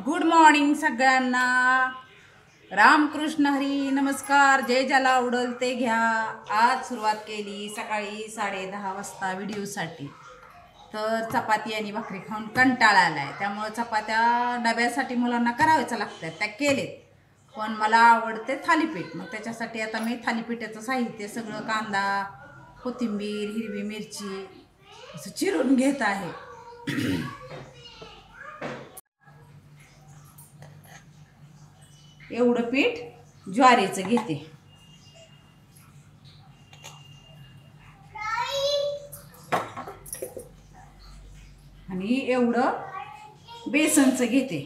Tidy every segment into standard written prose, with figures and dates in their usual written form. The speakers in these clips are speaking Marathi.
गुड मॉर्निंग सगळ्यांना. रामकृष्ण हरी. नमस्कार. जय ज्याला आवडल ते घ्या. आज सुरुवात केली सकाळी 10:30 वाजता व्हिडिओसाठी. तर चपाती आणि भाकरी खाऊन कंटाळा आलाय, त्यामुळे चपात्या डब्यासाठी मुलांना कराव्याच लागतात. त्या केलेत, पण मला आवडते थालीपीठ. मग त्याच्यासाठी आता मी थालीपीठाचं साहित्य सगळं कांदा, कोथिंबीर, हिरवी मिरची असं चिरून घेत आहे. एवढं पीठ ज्वारीचं घेते आणि एवढं बेसनचं घेते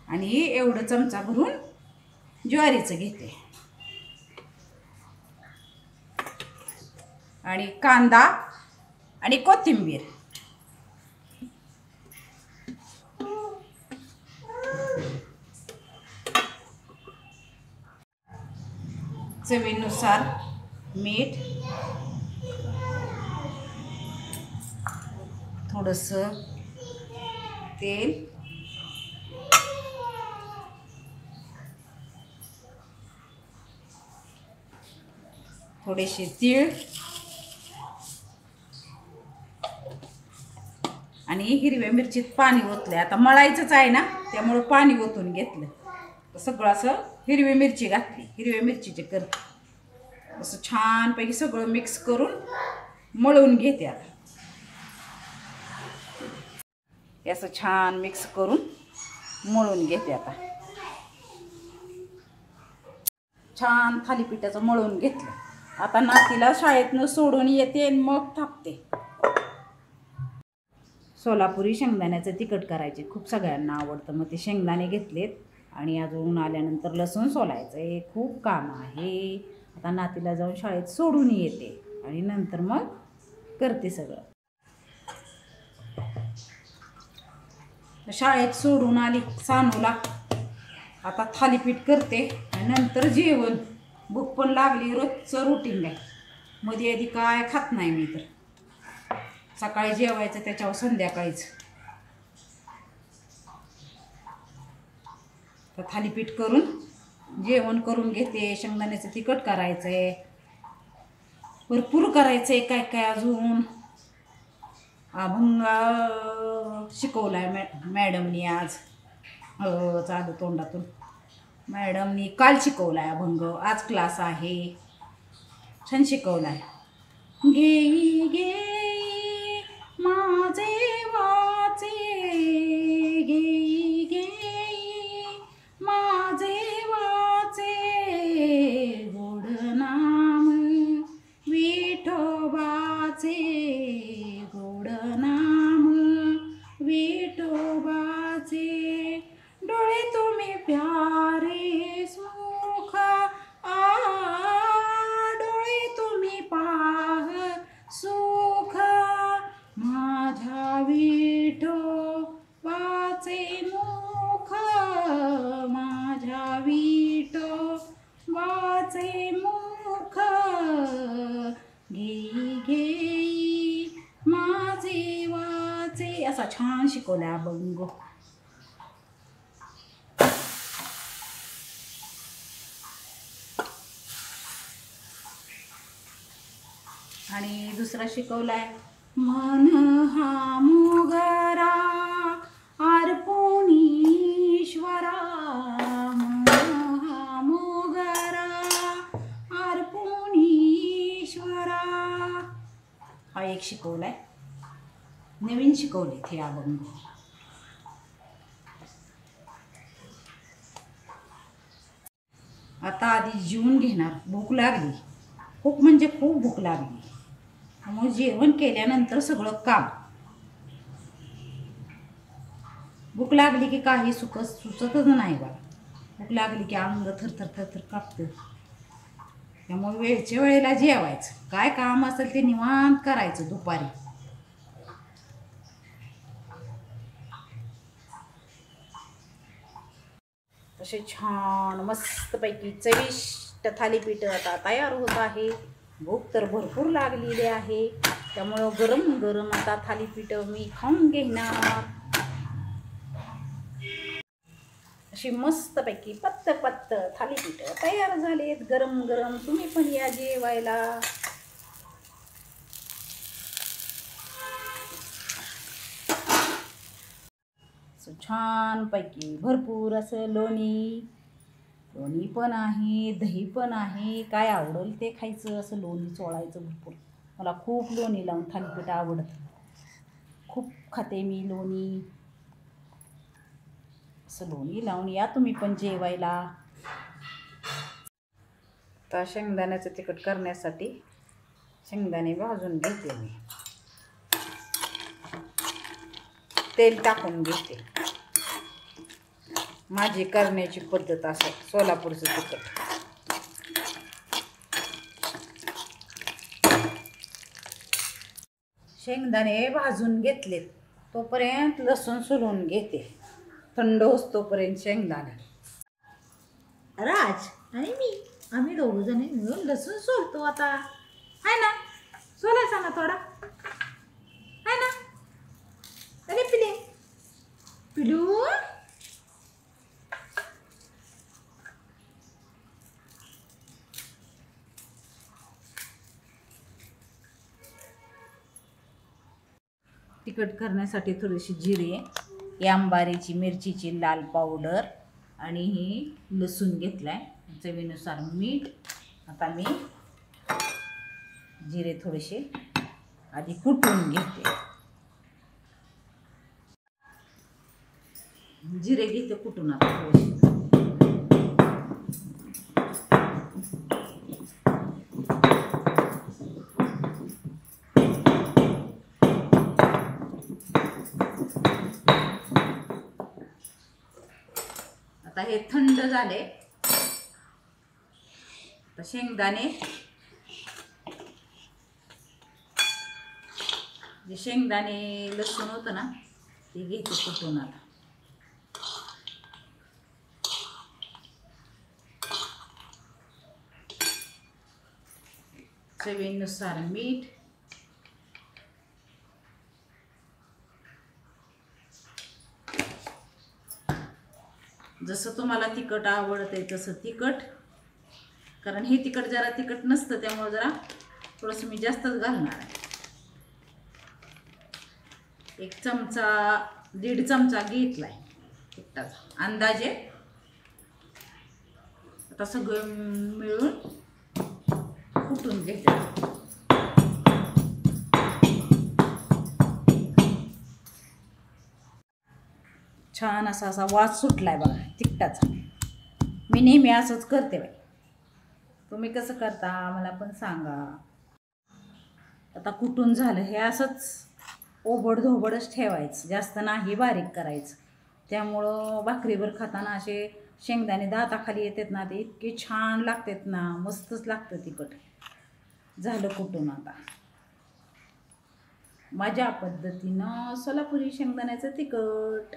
आणि एवढं चमचा भरून ज्वारीचं घेते आणि कांदा आणि कोथिंबीर. चवीनुसार मीठ, थोडंसं तेल, थोडेसे तीळ आणि हिरव्या मिरचीत पाणी ओतले. आता मळायचंच आहे ना, त्यामुळे पाणी ओतून घेतलं. सगळं असं हिरवी मिरची घातली, हिरव्या मिरचीचे करते. असं छानपैकी सगळं मिक्स करून मळून घेते. आता असं छान मिक्स करून मळून घेते. आता छान थालीपीठाचं मळून घेतलं. आता नातीला शाळेतनं सोडून येते आणि मग थापते. सोलापुरी शेंगदाण्याचं तिखट करायचे खूप सगळ्यांना आवडतं. मग ते शेंगदाणे घेतलेत आणि अजून आल्यानंतर लसूण सोलायचं आहे. खूप काम आहे. आता नातीला जाऊन शाळेत सोडून येते आणि नंतर मग करते सगळं. शाळेत सोडून आली सानूला. आता थालीपीठ करते आणि नंतर जेवण. भूक पण लागली. रोजचं रुटीन आहे. मध्ये आधी काय खात नाही मी. तर सकाळी जेवायचं, त्याच्यावर संध्याकाळीच. तर थालीपीठ करून जेवण करून घेते. शेंगदाण्याचं तिखट करायचं आहे, भरपूर करायचं आहे. काय काय अजून अभंग शिकवलाय मॅडमनी आज. चालू तोंडातून. मॅडमनी काल शिकवलाय अभंग, आज क्लास आहे. छान शिकवलाय. घेई घेई माझे वाचे, घेई घेई माझे वाचे, गोड नाम विठोबाचे, गोड नाम विठोबाचे. डोळे तुम्ही प्यारे सुख डोळे तुम्ही पाह सुख, माझ्या विठोबाचे मुख, माझ्या विठोबाचे मुख. घेई घेई माझे वाचे. असा छान शिकवला अभंग. आणि दुसरा शिकवलाय. मन हा मोगरा अर्पुणीश्वरा, मन हा मोगरा अर्पुणीश्वरा. हा एक शिकवलाय. नवीन शिकवले हे अभंग. आता आधी जेवून घेणार. भूक लागली खूप, म्हणजे खूप भूक लागली. मग जेवण केल्यानंतर सगळं काम. भूक लागली की काही सुचतच नाही बा. भूक लागली की अंग थरथर थरथर कापतं. त्यामुळे वेळच्या वेळेला जेवायचं. काय काम असेल ते निवांत करायचं दुपारी. तसे छान मस्तपैकी चविष्ट थालीपीठ आता तयार होत आहे. भूक तर भरपूर लागलेली आहे, त्यामुळं गरम गरम आता थालीपीठ मी खाऊन घेणार. अशी मस्तपैकी पत्त पत्त थालीपीठ तयार झालेत गरम गरम. तुम्ही पण या जेवायला. छानपैकी भरपूर असं लोणी पण आहे, दही पण आहे. काय आवडेल ते खायचं. असं लोणी चोळायचं भरपूर. मला खूप लोणी लावून थालीपीठ आवडतं. खूप खाते मी लोणी. असं लोणी लावून या तुम्ही पण जेवायला. आता शेंगदाण्याचं तिखट करण्यासाठी शेंगदाणे भाजून घेते मी. तेल टाकून घेते. माझी करण्याची पद्धत असं सोलापूरचं तिखट. शेंगदाणे भाजून घेतलेत तोपर्यंत लसूण सोलून घेते. थंड होतोपर्यंत शेंगदाणे. राज आणि मी आम्ही दोघं जण मिळून लसूण सोलतो आता. आहे ना? सोलायचा ना थोडा. आहे ना? अरे पिलू तिखट करण्यासाठी थोडीशी जिरे, आंबारीची मिरचीची लाल पावडर आणि ही लसूण घेतलाय. चवीनुसार मीठ. आता मी जिरे थोडेसे आधी कुटून घेते. जिरे घेते कुटून आता थोडेसे. आता हे थंड झाले. आता शेंगदाणे, जे शेंगदाणे लसूण होतं ना ते घेते कुटून आता. चवीनुसार मीठ. जसं तुम्हाला तिखट आवडतंय तसं तिखट. कारण हे तिखट जरा तिखट नसतं त्यामुळे जरा थोडंसं मी जास्तच घालणार आहे. 1 चमचा 1.5 चमचा घेतलाय तिखटाचा अंदाजे. आता सगळं मिळून कुटून घेते. छान असा वास सुटलाय बघा तिखटाचा. मी नेहमी असंच करते बाई. तुम्ही कसं करता मला पण सांगा. आता कुटून झालं हे असंच ओबड धोबडच ठेवायचं. जास्त नाही बारीक करायचं. त्यामुळं भाकरीवर खाताना असे शेंगदाणे दाताखाली येतात ना ते इतके छान लागतात ना. मस्तच लागतं तिखट. झालं कुटून आता. माझ्या पद्धतीनं सोलापुरी शेंगदाण्याचं तिखट.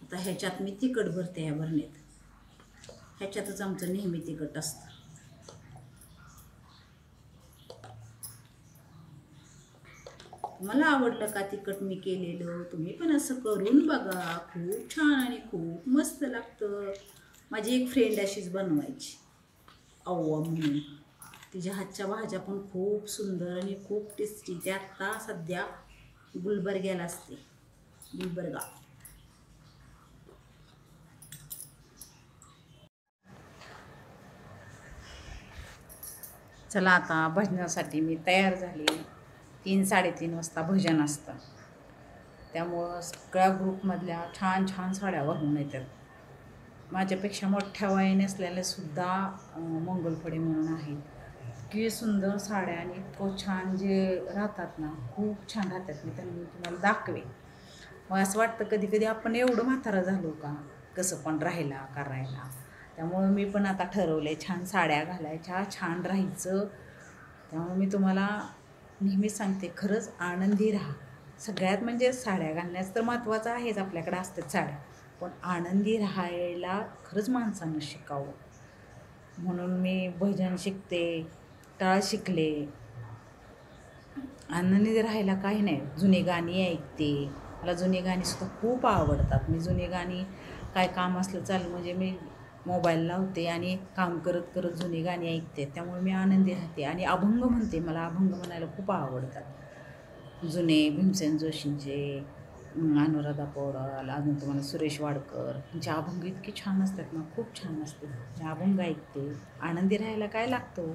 आता ह्याच्यात मी तिखट भरते. ह्या भरणीत ह्याच्यातच आमचं नेहमी तिखट असतं. मला आवडलं का तिखट मी केलेलं. तुम्ही पण असं करून बघा. खूप छान आणि खूप मस्त लागतं. माझी एक फ्रेंड अशीच बनवायची अव्वा म्हणून. तिच्या हातच्या भाज्या पण खूप सुंदर आणि खूप टेस्टी. ते आत्ता सध्या गुलबर्ग्याला असते. गुलबर्गा. चला आता भजनासाठी मी तयार झाली. 3-3:30 वाजता भजन असतं. त्यामुळं सगळ्या ग्रुपमधल्या छान छान साड्या घालून येतात. माझ्यापेक्षा मोठ्या वयाने असलेल्यासुद्धा मंगलफळे म्हणून आहेत. इतकी सुंदर साड्या आणि इतकं छान जे राहतात ना खूप छान राहतात. मी त्यांना तुम्हाला दाखवे. मग असं वाटतं कधी कधी आपण एवढं म्हातारा झालो का कसं पण राहायला करायला. त्यामुळं मी पण आता ठरवले छान साड्या घालायच्या, छान राहायचं. त्यामुळे मी तुम्हाला नेहमी सांगते खरंच आनंदी राहा. सगळ्यात म्हणजे साड्या घालण्यास तर महत्त्वाचं आहेच. आपल्याकडे असतात साड्या. पण आनंदी राहायला खरंच माणसानं शिकावं. म्हणून मी भजन शिकते, टाळ शिकले. आनंदी राहायला काही नाही. जुनी गाणी ऐकते. मला जुनी गाणीसुद्धा खूप आवडतात. मी जुनी गाणी काय काम असलं चालू म्हणजे मी मोबाईल लावते आणि काम करत करत जुनी गाणी ऐकते. त्यामुळे मी आनंदी राहते आणि अभंग म्हणते. मला अभंग म्हणायला खूप आवडतात. जुने भीमसेन जोशींचे, अनुराधा पौडवाल, अजून तुम्हाला सुरेश वाडकर यांचे अभंग इतके छान असतात ना, खूप छान असते. मी अभंग ऐकते. आनंदी राहायला काय लागतो.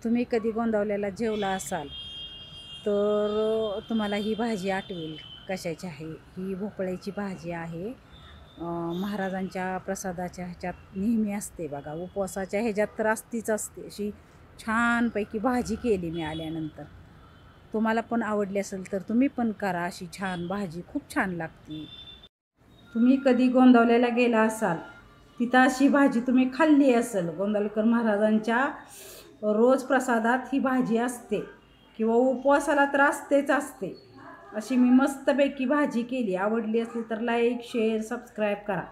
तुम्ही कधी गोंदावल्याला जेवला असाल तर तुम्हाला ही भाजी आठवेल. कशाची आहे ही? भोपळ्याची भाजी आहे. महाराजांच्या प्रसादाच्या ह्याच्यात नेहमी असते बघा. उपवासाच्या ह्याच्यात तर असतीच असते. अशी छानपैकी भाजी केली मी आल्यानंतर. तुम्हाला पण आवडली असेल तर तुम्ही पण करा. अशी छान भाजी खूप छान लागते. तुम्ही कधी गोंदावल्याला गेला असाल तिथं अशी भाजी तुम्ही खाल्ली असेल. गोंदावलेकर महाराजांच्या रोज प्रसादात ही भाजी असते किंवा उपवासाला तर असतेच असते. अशी मी मस्तपैकी भाजी केली. आवडली असली तर लाईक, शेअर, सबस्क्राईब करा.